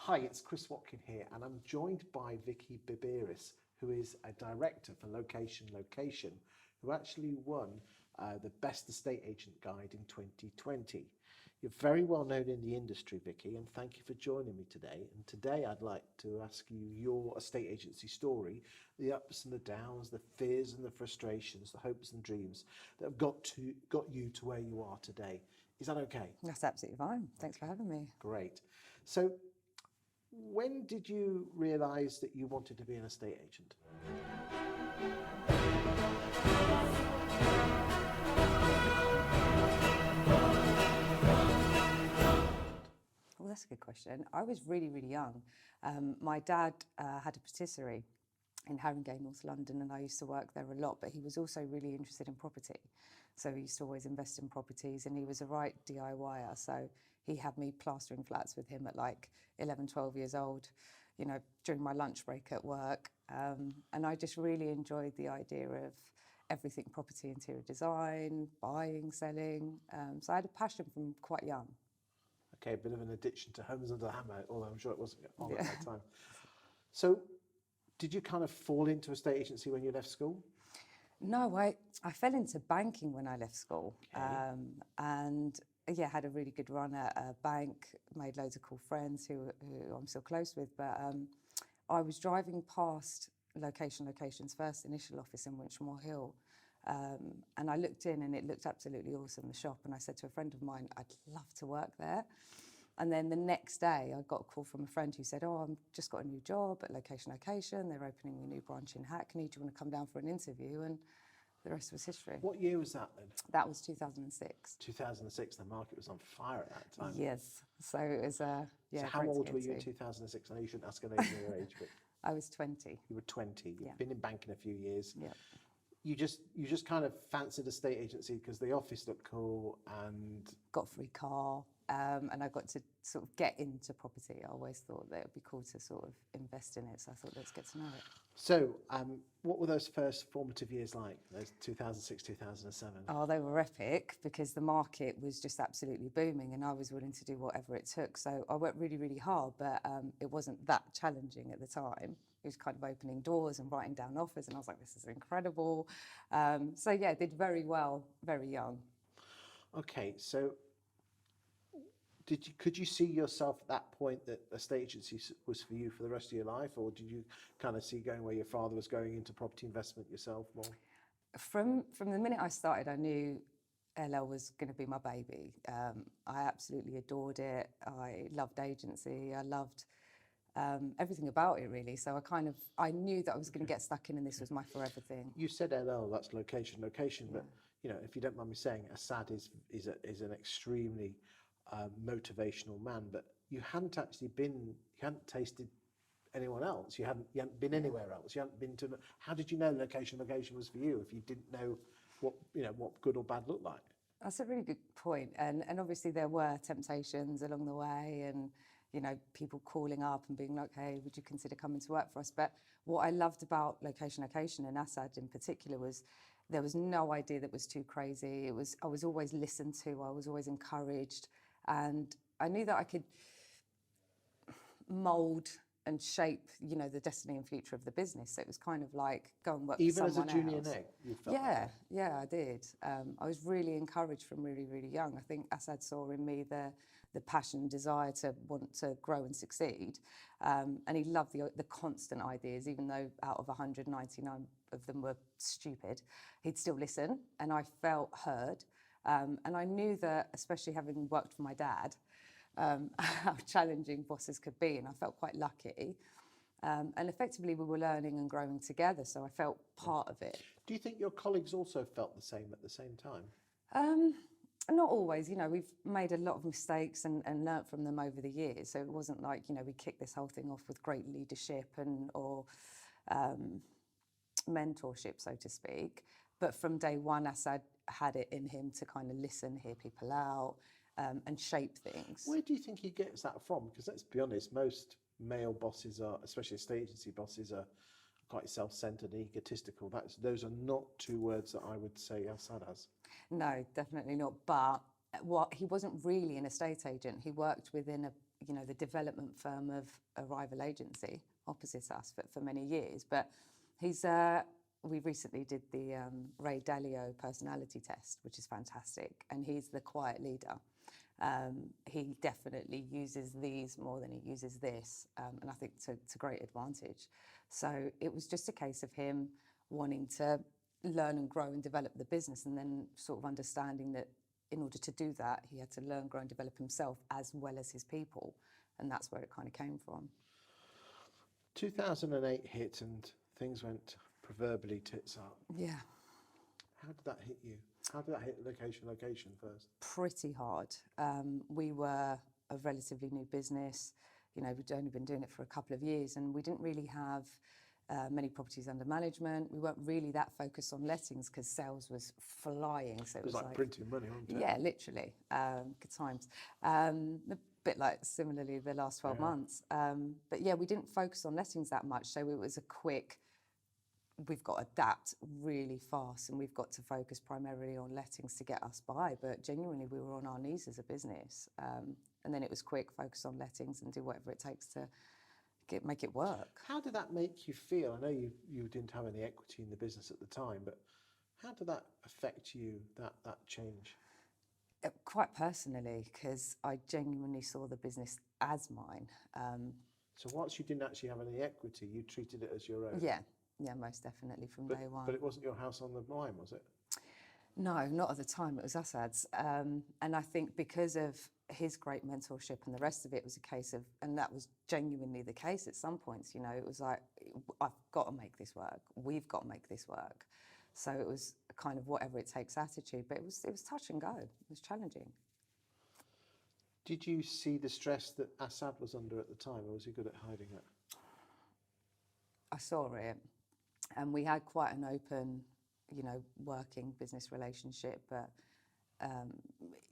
Hi, it's Chris Watkin here, and I'm joined by Vicky Bibiris, who is a director for Location, who actually won the Best Estate Agent Guide in 2020. You're very well known in the industry, Vicky, and thank you for joining me today. And today I'd like to ask you your estate agency story, the ups and the downs, the fears and the frustrations, the hopes and dreams that have got you to where you are today. Is that okay? That's absolutely fine. Thanks for having me. Great. So, when did you realise that you wanted to be an estate agent? Well, that's a good question. I was really, really young. My dad had a patisserie in Haringey, North London, and I used to work there a lot, but he was also really interested in property. So he used to always invest in properties, and he was a right DIYer. So he had me plastering flats with him at like 11, 12 years old, you know, during my lunch break at work. And I just really enjoyed the idea of everything property, interior design, buying, selling. So I had a passion from quite young. Okay, a bit of an addiction to Homes Under the Hammer, although I'm sure it wasn't on at that time. So, did you kind of fall into a estate agency when you left school? No, I fell into banking when I left school. Okay. And yeah, had a really good run at a bank, made loads of cool friends who I'm still close with. But I was driving past Location's first initial office in Winchmore Hill. And I looked in and it looked absolutely awesome, the shop. And I said to a friend of mine, I'd love to work there. And then the next day I got a call from a friend who said, I've just got a new job at Location. They're opening a new branch in Hackney. Do you want to come down for an interview? And the rest was history. What year was that then? That was 2006. 2006, the market was on fire at that time. Yes. So it was, So how old were you in 2006? I know you shouldn't ask an age or your age, but... I was 20. You were 20. You've Yeah. been in banking a few years. Yeah. You just kind of fancied a estate agency because the office looked cool and... Got a free car, and I got to sort of get into property. I always thought that it would be cool to sort of invest in it, so I thought, let's get to know it. So, what were those first formative years like, those 2006, 2007? Oh, they were epic because the market was just absolutely booming and I was willing to do whatever it took. So I worked really, really hard, but it wasn't that challenging at the time. It was kind of opening doors and writing down offers and I was like, this is incredible. So yeah, did very well, very young. Okay, so could you see yourself at that point that estate agency was for you for the rest of your life, or did you kind of see going where your father was going into property investment yourself more? From the minute I started, I knew LL was going to be my baby. I absolutely adored it. I loved agency. I loved everything about it, really. So I knew that I was going to get stuck in, and this was my forever thing. You said LL, that's location, but you know, if you don't mind me saying, Asad is an extremely motivational man, but you hadn't tasted anyone else. You hadn't been anywhere else. You hadn't been to. How did you know location was for you if you didn't know what good or bad looked like? That's a really good point. And obviously there were temptations along the way, and you know, people calling up and being like, hey, would you consider coming to work for us? But what I loved about Location and Asad in particular was there was no idea that was too crazy. I was always listened to. I was always encouraged. And I knew that I could mould and shape, you know, the destiny and future of the business. So it was kind of like, go and work for someone else. Even as a junior neg, you felt like Yeah, I did. I was really encouraged from really, really young. I think Asad saw in me the passion and desire to want to grow and succeed. And he loved the constant ideas, even though out of 199 of them were stupid, he'd still listen. And I felt heard. And I knew that, especially having worked for my dad, how challenging bosses could be, and I felt quite lucky. And effectively, we were learning and growing together, so I felt part of it. Do you think your colleagues also felt the same at the same time? Not always. You know, we've made a lot of mistakes and learnt from them over the years, so it wasn't like, you know, we kicked this whole thing off with great leadership or mentorship, so to speak. But from day one, Asad had it in him to kind of listen, hear people out, and shape things. Where do you think he gets that from? Because let's be honest, most male bosses are, especially estate agency bosses, are quite self-centred and egotistical. Those are not two words that I would say Asad has. No, definitely not. But he wasn't really an estate agent. He worked within the development firm of a rival agency opposite us for many years. But we recently did the Ray Dalio personality test, which is fantastic, and he's the quiet leader. He definitely uses these more than he uses this, and I think it's a great advantage. So it was just a case of him wanting to learn and grow and develop the business, and then sort of understanding that in order to do that, he had to learn, grow and develop himself as well as his people, and that's where it kind of came from. 2008 hit and things went proverbially tits up. Yeah. How did that hit you? How did that hit location first? Pretty hard. We were a relatively new business. We'd only been doing it for a couple of years, and we didn't really have many properties under management. We weren't really that focused on lettings because sales was flying. So it was like printing money, wasn't it? Yeah, literally. Good times. A bit like similarly the last 12 months. But yeah, we didn't focus on lettings that much. So it was a quick, we've got to adapt really fast, and we've got to focus primarily on lettings to get us by. But genuinely, we were on our knees as a business. And then it was quick, focus on lettings and do whatever it takes to make it work. How did that make you feel? I know you didn't have any equity in the business at the time, but how did that affect you, that change? Quite personally, because I genuinely saw the business as mine. So once you didn't actually have any equity, you treated it as your own? Yeah, most definitely from day one. But it wasn't your house on the line, was it? No, not at the time. It was Asad's. And I think because of his great mentorship and the rest of it was a case of, and that was genuinely the case at some points, it was like, I've got to make this work. We've got to make this work. So it was kind of whatever it takes attitude, but it was touch and go. It was challenging. Did you see the stress that Asad was under at the time, or was he good at hiding it? I saw it, and we had quite an open, working business relationship, but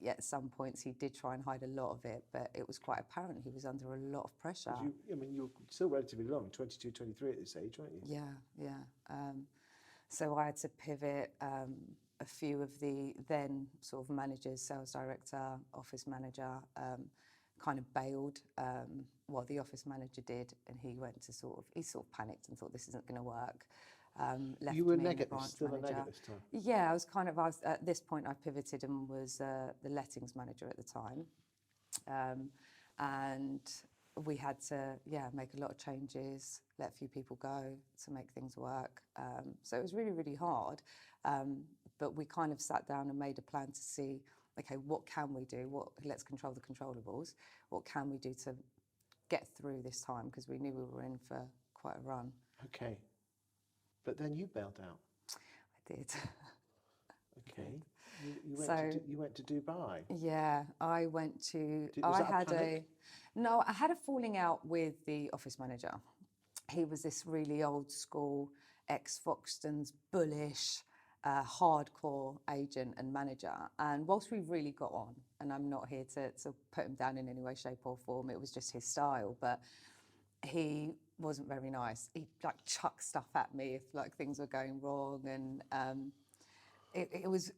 at some points he did try and hide a lot of it, but it was quite apparent he was under a lot of pressure. You were still relatively young, 22, 23 at this age, weren't you? Yeah. So I had to pivot. A few of the then sort of managers, sales director, office manager, kind of bailed. The office manager did, and he sort of panicked and thought this isn't going to work. Left you were me negative, branch still manager. a negative this time? Yeah, I was at this point I pivoted and was the lettings manager at the time. And we had to, make a lot of changes, let a few people go to make things work. So it was really, really hard. But we kind of sat down and made a plan to see, okay, what can we do? Let's control the controllables. What can we do to get through this time? Because we knew we were in for quite a run. Okay. But then you bailed out. I did. Okay. You went to Dubai. Yeah, I went to. Was that a panic? No, I had a falling out with the office manager. He was this really old school, ex-Foxtons, bullish, hardcore agent and manager. And whilst we really got on, and I'm not here to put him down in any way, shape or form, it was just his style, but he wasn't very nice. He'd chuck stuff at me if things were going wrong, and he was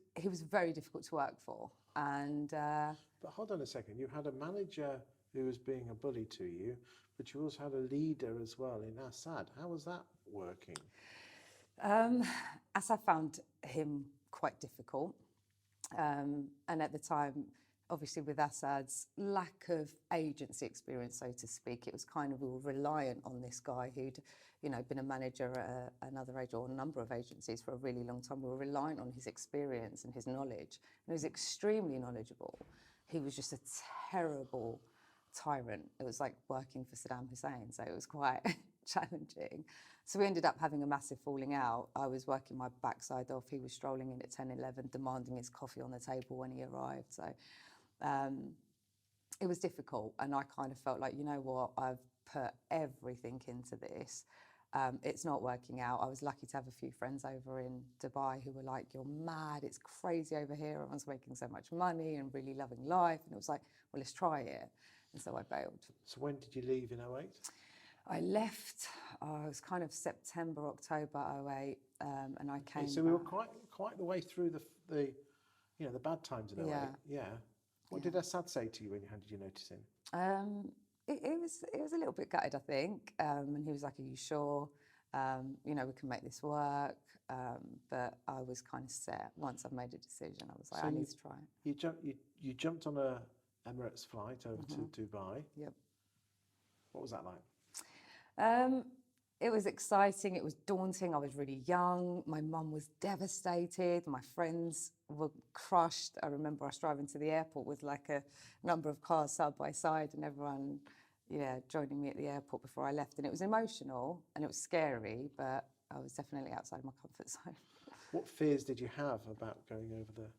very difficult to work for. And but hold on a second, you had a manager who was being a bully to you, but you also had a leader as well in Asad. How was that working? Asad found him quite difficult, and at the time, obviously with Asad's lack of agency experience, so to speak, it was kind of, we were reliant on this guy who'd, been a manager at another agent or a number of agencies for a really long time. We were reliant on his experience and his knowledge. And he was extremely knowledgeable. He was just a terrible tyrant. It was like working for Saddam Hussein, so it was quite challenging. So we ended up having a massive falling out. I was working my backside off. He was strolling in at 10, 11, demanding his coffee on the table when he arrived. So it was difficult, and I kind of felt like, you know what, I've put everything into this. It's not working out. I was lucky to have a few friends over in Dubai who were like, you're mad, it's crazy over here, everyone's making so much money and really loving life. And it was like, well, let's try it. And so I bailed. So when did you leave in 08? I left, it was kind of September, October 08, and I came So we were quite the way through the bad times in 08. Yeah. What did Asad say to you when you handed your notice in? It was a little bit gutted, I think, and he was like, "Are you sure? You know, we can make this work." But I was kind of set once I've made a decision. I was like, So I need to try it. You jumped on a Emirates flight over to Dubai. Yep. What was that like? It was exciting. It was daunting. I was really young. My mum was devastated. My friends were crushed. I remember us driving to the airport with like a number of cars side by side, and everyone, joining me at the airport before I left. And it was emotional and it was scary, but I was definitely outside my comfort zone. What fears did you have about going over there?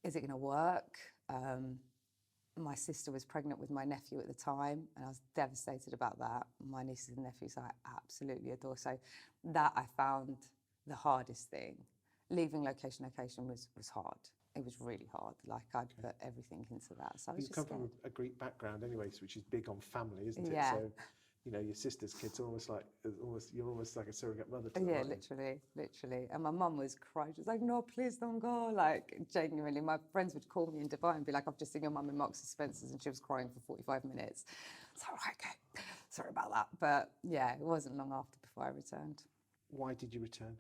Is it going to work? My sister was pregnant with my nephew at the time, and I was devastated about that. My nieces and nephews I absolutely adore. So that I found the hardest thing. Leaving location was hard. It was really hard. Like I'd put everything into that. So I was You come from a Greek background anyway, which is big on family, isn't it? Yeah. So, your sister's kids are you're almost like a surrogate mother to them. Yeah, aren't you? literally. And my mum was crying. She was like, "No, please don't go." Like, genuinely, my friends would call me in Dubai and be like, "I've just seen your mum in Marks and Spencer's," and she was crying for 45 minutes. So, okay, sorry about that. But yeah, it wasn't long after before I returned. Why did you return?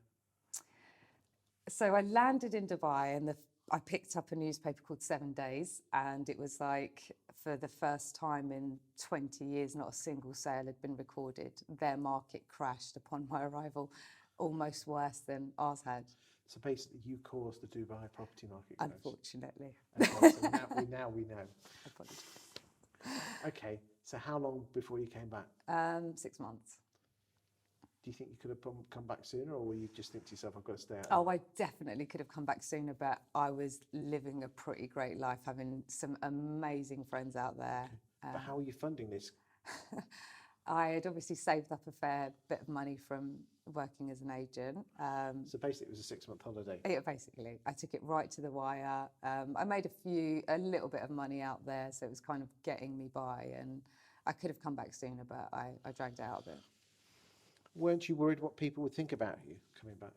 So I landed in Dubai, and I picked up a newspaper called 7 Days, and it was like, for the first time in 20 years, not a single sale had been recorded. Their market crashed upon my arrival, almost worse than ours had. So basically, you caused the Dubai property market crash. Unfortunately. Okay, so now we know. Apologies. Okay, so how long before you came back? 6 months. Do you think you could have come back sooner, or were you just think to yourself, I've got to stay out? Oh, I definitely could have come back sooner, but I was living a pretty great life, having some amazing friends out there. But how are you funding this? I had obviously saved up a fair bit of money from working as an agent. So basically, it was a 6-month holiday. Yeah, basically, I took it right to the wire. I made a little bit of money out there, so it was kind of getting me by, and I could have come back sooner, but I dragged it out a bit. Weren't you worried what people would think about you coming back?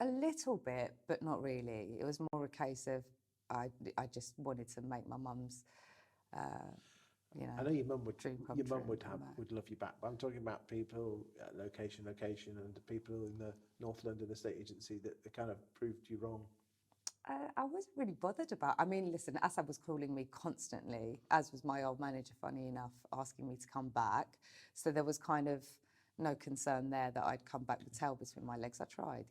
A little bit, but not really. It was more a case of I just wanted to make my mum's, I know your mum would. dream come Your mum true. would love you back, but I'm talking about people at location, and the people in the North London estate agency that kind of proved you wrong. I wasn't really bothered about. I mean, listen, Asad was calling me constantly, as was my old manager, funny enough, asking me to come back. So there was kind of no concern there that I'd come back with tail between my legs. I tried,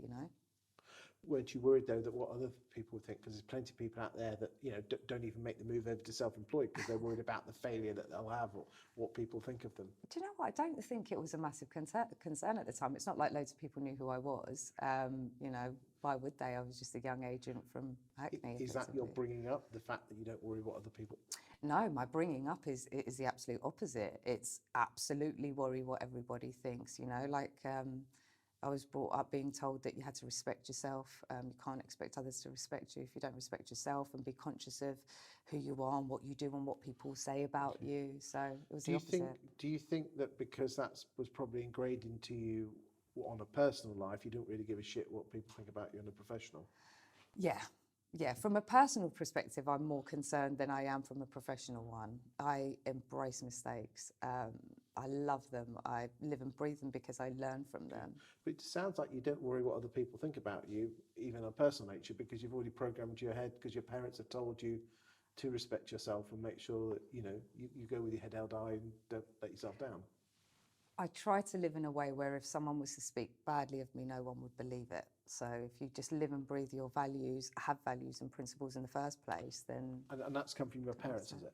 Weren't you worried though that what other people would think? Because there's plenty of people out there that don't even make the move over to self-employed because they're worried about the failure that they'll have or what people think of them. Do you know what? I don't think it was a massive concern at the time. It's not like loads of people knew who I was. Why would they? I was just a young agent from Hackney. Is that you're bringing up, the fact that you don't worry what other people? No, my bringing up is the absolute opposite. It's absolutely worry what everybody thinks. I was brought up being told that you had to respect yourself. You can't expect others to respect you if you don't respect yourself, and be conscious of who you are and what you do and what people say about you. So it was the opposite. Do you think that because that was probably ingrained into you on a personal life, you don't really give a shit what people think about you on a professional? Yeah. From a personal perspective, I'm more concerned than I am from a professional one. I embrace mistakes. I love them. I live and breathe them because I learn from them. But it sounds like you don't worry what other people think about you, even on a personal nature, because you've already programmed your head, because your parents have told you to respect yourself and make sure that you go with your head held high and don't let yourself down. I try to live in a way where if someone was to speak badly of me, no one would believe it. So if you just live and breathe your values, have values and principles in the first place, then... And that's come from your parents, is it?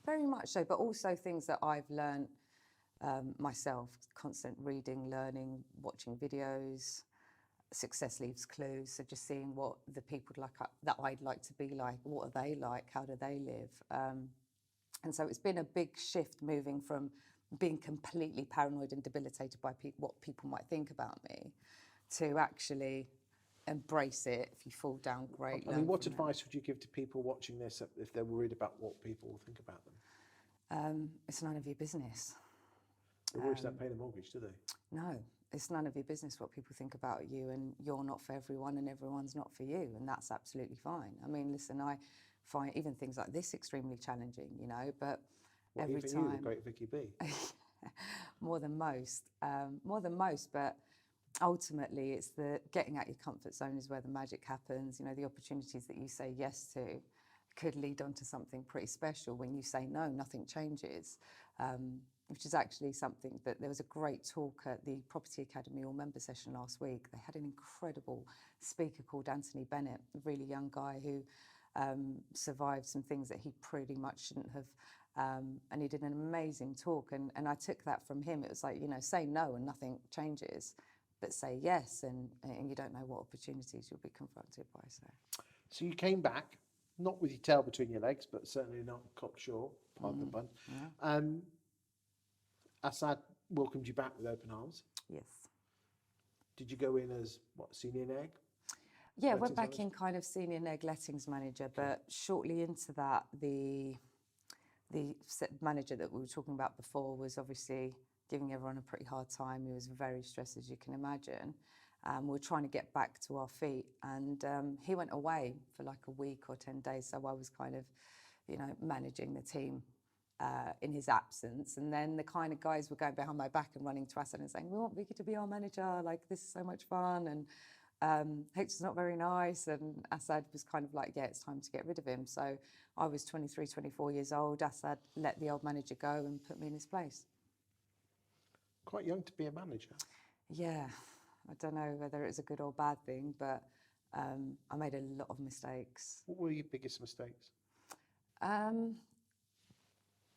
Very much so, but also things that I've learned myself, constant reading, learning, watching videos. Success leaves clues, so just seeing what the people that I'd like to be like, what are they like, how do they live? And so it's been a big shift moving from being completely paranoid and debilitated by what people might think about me, to actually embrace it. If you fall down, great. I mean, what advice would you give to people watching this if they're worried about what people will think about them? It's none of your business. They're worried about paying the mortgage, do they? No, it's none of your business what people think about you, and you're not for everyone and everyone's not for you, and that's absolutely fine. I mean, listen, I find even things like this extremely challenging, you know, but Well, every even time... you, the great Vicky B. more than most, but ultimately it's the getting out your comfort zone is where the magic happens. You know, the opportunities that you say yes to could lead on to something pretty special. When you say no, nothing changes, which is actually something that there was a great talk at the Property Academy all-member session last week. They had an incredible speaker called Anthony Bennett, a really young guy who survived some things that he pretty much shouldn't have. And he did an amazing talk, and I took that from him. It was like, you know, say no and nothing changes, but say yes, and you don't know what opportunities you'll be confronted by. So you came back, not with your tail between your legs, but certainly not cocksure, pardon the pun. Yeah. Asad welcomed you back with open arms. Yes. Did you go in as, what, senior neg? Yeah, went Lettings back manager? in kind of senior neg lettings manager, but shortly into that, the manager that we were talking about before was obviously giving everyone a pretty hard time. He was very stressed, as you can imagine. We were trying to get back to our feet, and he went away for like a week or 10 days, so I was kind of, you know, managing the team in his absence. And then the kind of guys were going behind my back and running to Asad and saying, we want Vicky to be our manager, like this is so much fun, and Hector's not very nice. And Asad was kind of like, yeah, it's time to get rid of him. So I was 23, 24 years old. Asad let the old manager go and put me in his place. Quite young to be a manager. Yeah, I don't know whether it's a good or bad thing, but I made a lot of mistakes. What were your biggest mistakes?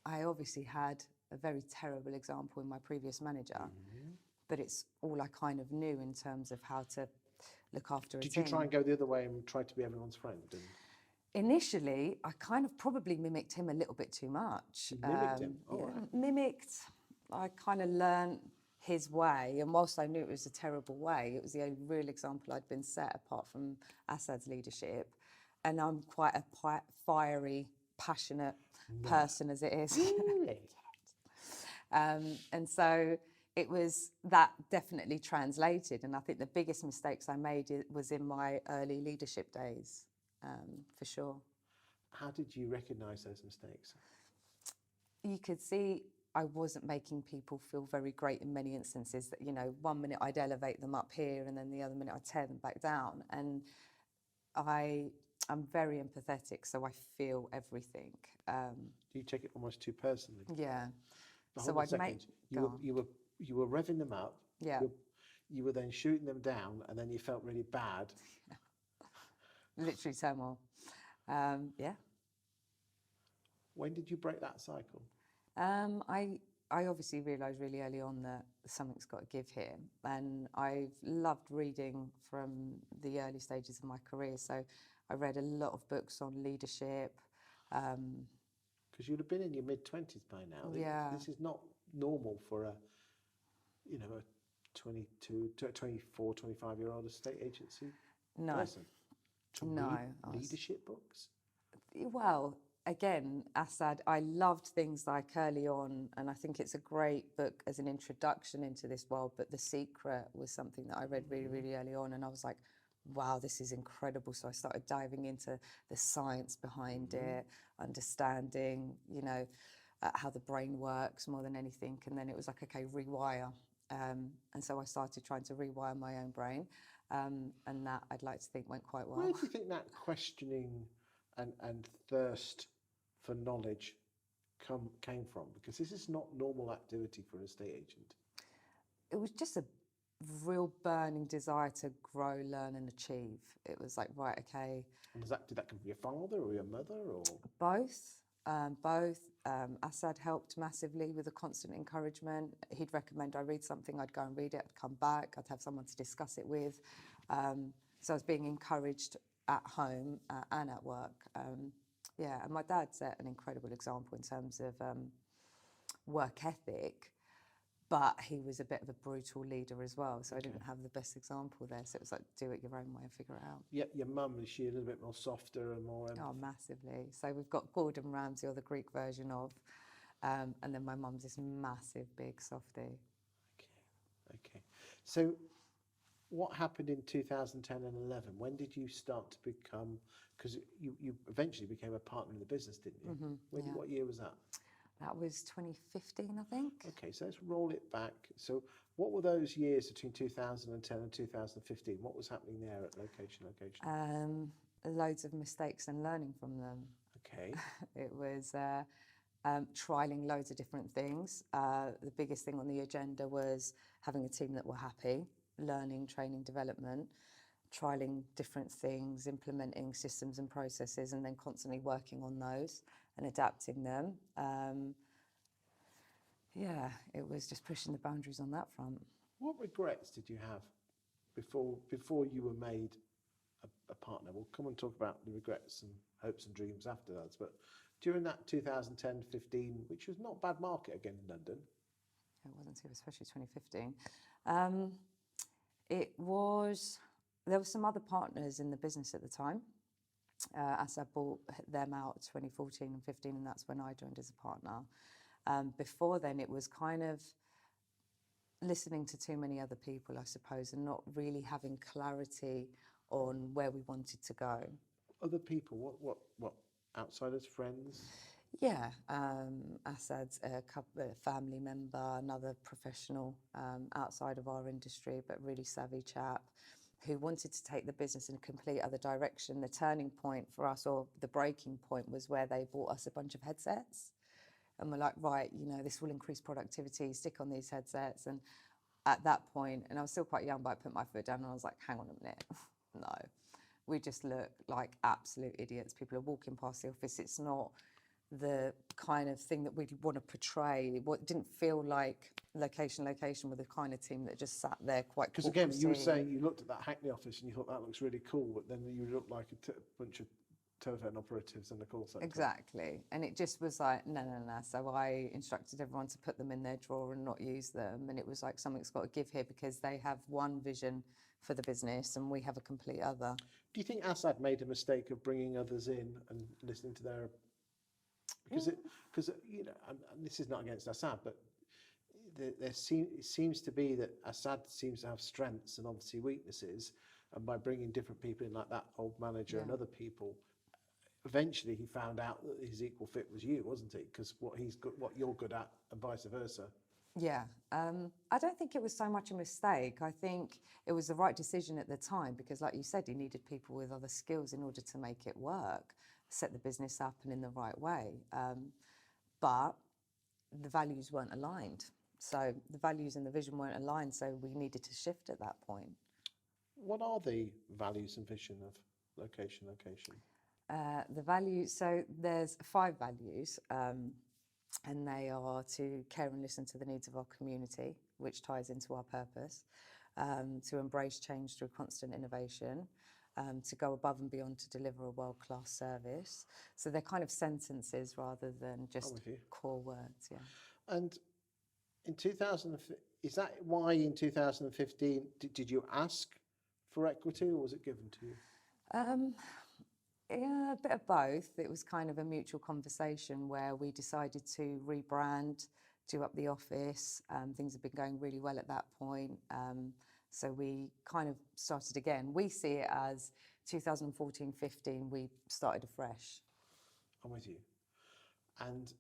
I obviously had a very terrible example in my previous manager, but it's all I kind of knew in terms of how to look after a team. Did you try and go the other way and try to be everyone's friend? And initially, I kind of probably mimicked him a little bit too much. you mimicked him? All Yeah, right. mimicked. I kind of learned his way, and whilst I knew it was a terrible way, it was the only real example I'd been set apart from Asad's leadership. And I'm quite a fiery, passionate person as it is. Really? And so it was that definitely translated. And I think the biggest mistakes I made was in my early leadership days, for sure. How did you recognise those mistakes? You could see I wasn't making people feel very great in many instances. That, you know, one minute I'd elevate them up here and then the other minute I'd tear them back down. And I'm very empathetic, so I feel everything. Do you take it almost too personally? Yeah. But So hold on a I'd second. You were revving them up. Yeah. You were then shooting them down, and then you felt really bad. Literally turmoil. Yeah. When did you break that cycle? I obviously realised really early on that something's got to give here, and I've loved reading from the early stages of my career. So I read a lot of books on leadership. Because you'd have been in your mid-20s by now. Yeah. This is not normal for a 22, 24, 25-year-old estate agency person to read leadership books. Well, again, Asad, I loved things like early on, and I think it's a great book as an introduction into this world, but The Secret was something that I read really, really early on, and I was like, wow, this is incredible. So I started diving into the science behind it, understanding, how the brain works more than anything. And then it was like, okay, rewire. And so I started trying to rewire my own brain. And that, I'd like to think, went quite well. Where do you think that questioning and thirst for knowledge came from? Because this is not normal activity for an estate agent. It was just a real burning desire to grow, learn and achieve. It was like, right, okay. And did that come from your father or your mother? Or Both. Asad helped massively with the constant encouragement. He'd recommend I read something, I'd go and read it, I'd come back, I'd have someone to discuss it with. So I was being encouraged at home and at work. And my dad set an incredible example in terms of work ethic, but he was a bit of a brutal leader as well. So I didn't have the best example there. So it was like, do it your own way and figure it out. Yeah, your mum, is she a little bit more softer and more... Oh, massively. So we've got Gordon Ramsay, or the Greek version of, and then my mum's this massive, big softie. Okay. So what happened in 2010 and 11? When did you start to become, because you eventually became a partner in the business, didn't you? Yeah. What year was that? That was 2015, I think. Okay, so let's roll it back. So what were those years between 2010 and 2015? What was happening there at location? Loads of mistakes and learning from them. Okay. It was trialing loads of different things. The biggest thing on the agenda was having a team that were happy, learning, training, development, trialing different things, implementing systems and processes, and then constantly working on those and adapting them. Yeah, it was just pushing the boundaries on that front. What regrets did you have before you were made a partner? We'll come and talk about the regrets and hopes and dreams after that. But during that 2010-15, which was not a bad market again in London. It wasn't too, especially 2015. There were some other partners in the business at the time. Asad bought them out 2014 and 15, and that's when I joined as a partner. Before then, it was kind of listening to too many other people, I suppose, and not really having clarity on where we wanted to go. Other people, what? Outsiders, friends? Yeah, Asad's a family member, another professional outside of our industry, but really savvy chap who wanted to take the business in a complete other direction. The turning point for us, or the breaking point, was where they bought us a bunch of headsets. And we're like, right, this will increase productivity, stick on these headsets. And at that point, and I was still quite young, but I put my foot down and I was like, hang on a minute, no. We just look like absolute idiots. People are walking past the office. It's not the kind of thing that we'd want to portray. It didn't feel like location were the kind of team that just sat there quite. Because again, you were saying you looked at that Hackney office and you thought that looks really cool, but then you looked like a bunch of telephone operatives in the call centre. Exactly, and it just was like no. So I instructed everyone to put them in their drawer and not use them, and it was like something's got to give here because they have one vision for the business and we have a complete other. Do you think Asad made a mistake of bringing others in and listening to their? Because and this is not against Asad, but it seems to be that Asad seems to have strengths and obviously weaknesses, and by bringing different people in, like that old manager and other people, eventually he found out that his equal fit was you, wasn't he? Because what you're good at, and vice versa. Yeah, I don't think it was so much a mistake. I think it was the right decision at the time because, like you said, he needed people with other skills in order to make it work, set the business up and in the right way. But the values weren't aligned. So the values and the vision weren't aligned, so we needed to shift at that point. What are the values and vision of location? The values, so there's 5 values. And they are to care and listen to the needs of our community, which ties into our purpose, to embrace change through constant innovation, to go above and beyond to deliver a world-class service. So they're kind of sentences rather than just core words, yeah. And in is that why in 2015, did you ask for equity or was it given to you? Yeah, a bit of both. It was kind of a mutual conversation where we decided to rebrand, do up the office. Things have been going really well at that point. So we kind of started again. We see it as 2014-15, we started afresh. I'm with you. And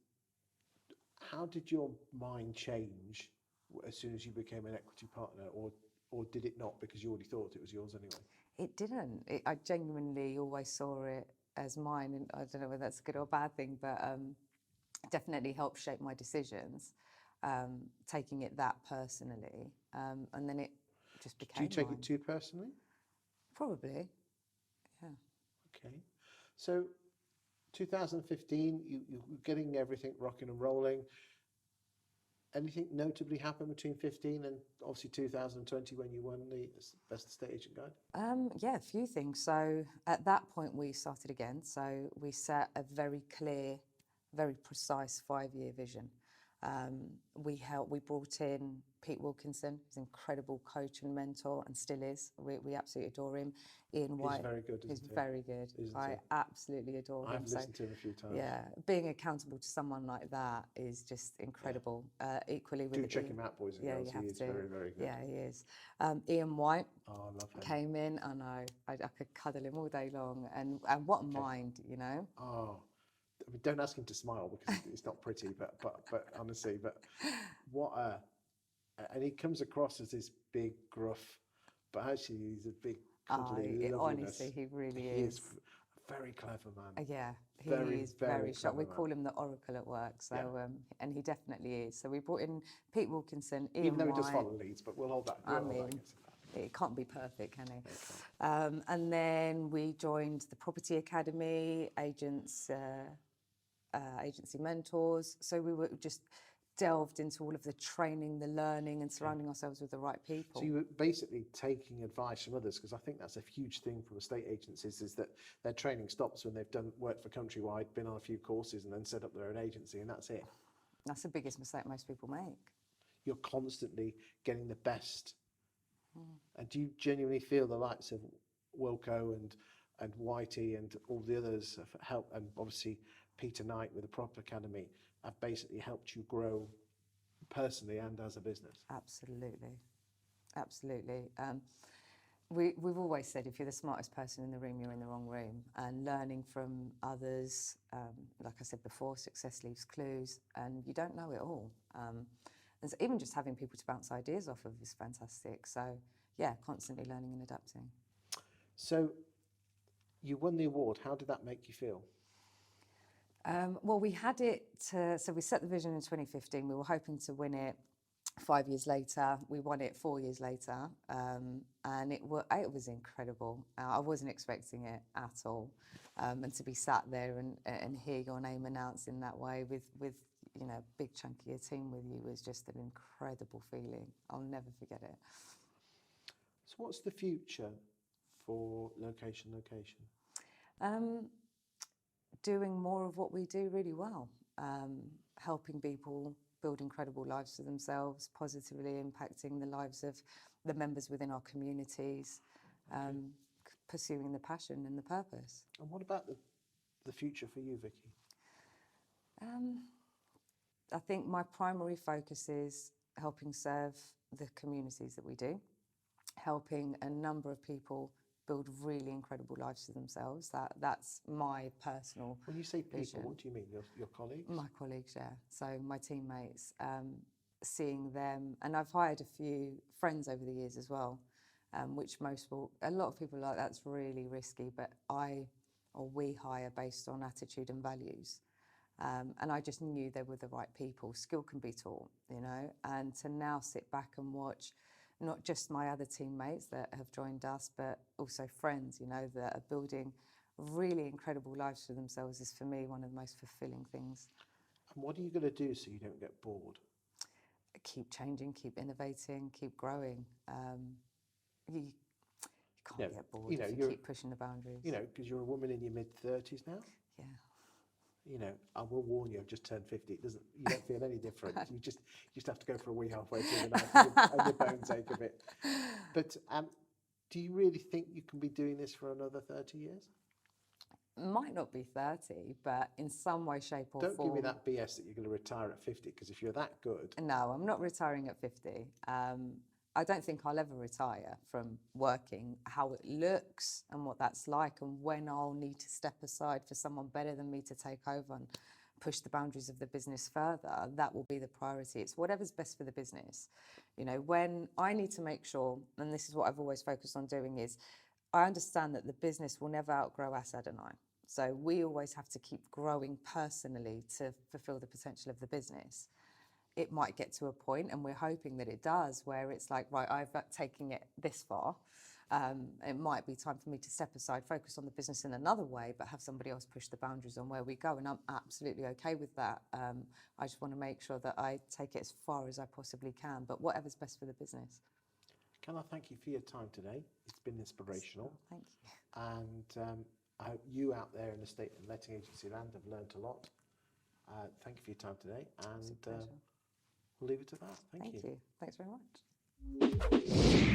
how did your mind change as soon as you became an equity partner, or did it not because you already thought it was yours anyway? It didn't. I genuinely always saw it as mine, and I don't know whether that's a good or bad thing, but definitely helped shape my decisions, taking it that personally. And then it just became. Do you take mine. it too personally? Probably, yeah. Okay. So 2015, you're getting everything rocking and rolling. Anything notably happened between 15 and obviously 2020 when you won the Best Estate Agent Guide? Yeah, a few things. So at that point we started again. So we set a very clear, very precise 5-year vision. We brought in Pete Wilkinson, who's an incredible coach and mentor, and still is. We absolutely adore him. Ian White, He's very good, isn't he's he? very good. Isn't I he? absolutely adore him. I've listened to him a few times. Yeah, being accountable to someone like that is just incredible. Equally with Do check Ian, him out, boys and yeah, girls. you He have is to. very, very good. Yeah, he is. Ian White Oh, I love him. came in. I know. I could cuddle him all day long, and what a mind, you know. Oh, I mean, don't ask him to smile because it's not pretty. But honestly, but what a and he comes across as this big gruff, but actually he's a big cuddly loveliness. Honestly, he really He is. a very clever man. Yeah, he Very, is very very sharp. We clever call him the Oracle at work. So, Yeah. And he definitely is. So we brought in Pete Wilkinson, Ian Even though White. he does follow leads, but we'll hold that. I We'll hold that mean, against him. it can't be perfect, can it? And then we joined the Property Academy, agency mentors. So we were just delved into all of the training, the learning, and surrounding ourselves with the right people. So you were basically taking advice from others, because I think that's a huge thing from estate agencies, is that their training stops when they've done work for Countrywide, been on a few courses, and then set up their own agency, and that's it. That's the biggest mistake most people make. You're constantly getting the best. And do you genuinely feel the likes of Wilco and Whitey and all the others have helped, and obviously Peter Knight with the Prop Academy, have basically helped you grow personally and as a business? Absolutely, absolutely. We've always said if you're the smartest person in the room, you're in the wrong room. And learning from others, like I said before, success leaves clues, and you don't know it all. And so even just having people to bounce ideas off of is fantastic. So yeah, constantly learning and adapting. So you won the award. How did that make you feel? Well, we had it, so we set the vision in 2015. We were hoping to win it 5 years later. We won it 4 years later, and it was incredible. I wasn't expecting it at all, and to be sat there and hear your name announced in that way with you know, a big chunk of your team with you was just an incredible feeling. I'll never forget it. So what's the future for Location? Doing more of what we do really well, helping people build incredible lives for themselves, positively impacting the lives of the members within our communities, pursuing the passion and the purpose. And what about the future for you, Vicky? I think my primary focus is helping serve the communities that we do, helping a number of people build really incredible lives for themselves. That's my personal When you say people, vision. what do you mean? Your colleagues? My colleagues, yeah. So my teammates, seeing them, and I've hired a few friends over the years as well, which a lot of people are like, that's really risky, but we hire based on attitude and values. And I just knew they were the right people. Skill can be taught, you know, and to now sit back and watch not just my other teammates that have joined us, but also friends, you know, that are building really incredible lives for themselves is, for me, one of the most fulfilling things. And what are you going to do so you don't get bored? Keep changing, keep innovating, keep growing. You can't get bored if you keep pushing the boundaries. You know, because you're a woman in your mid-30s now. Yeah. You know, I will warn you, I've just turned 50. You don't feel any different. You just have to go for a wee halfway through the night and your bones ache a bit. But do you really think you can be doing this for another 30 years? Might not be 30, but in some way, shape or form. Don't give me that BS that you're going to retire at 50, because if you're that good... No, I'm not retiring at 50. I don't think I'll ever retire from working. How it looks and what that's like, and when I'll need to step aside for someone better than me to take over and push the boundaries of the business further, that will be the priority. It's whatever's best for the business. You know, when I need to make sure, and this is what I've always focused on doing, is I understand that the business will never outgrow Asad and I. So we always have to keep growing personally to fulfill the potential of the business. It might get to a point, and we're hoping that it does, where it's like, right, I've taken it this far. It might be time for me to step aside, focus on the business in another way, but have somebody else push the boundaries on where we go. And I'm absolutely okay with that. I just want to make sure that I take it as far as I possibly can, but whatever's best for the business. Can I thank you for your time today? It's been inspirational. Thank you. And I hope you out there in the estate and letting agency land have learnt a lot. Thank you for your time today, It's a and pleasure. we'll leave it at that. Thank Thank you. you. Thanks very much.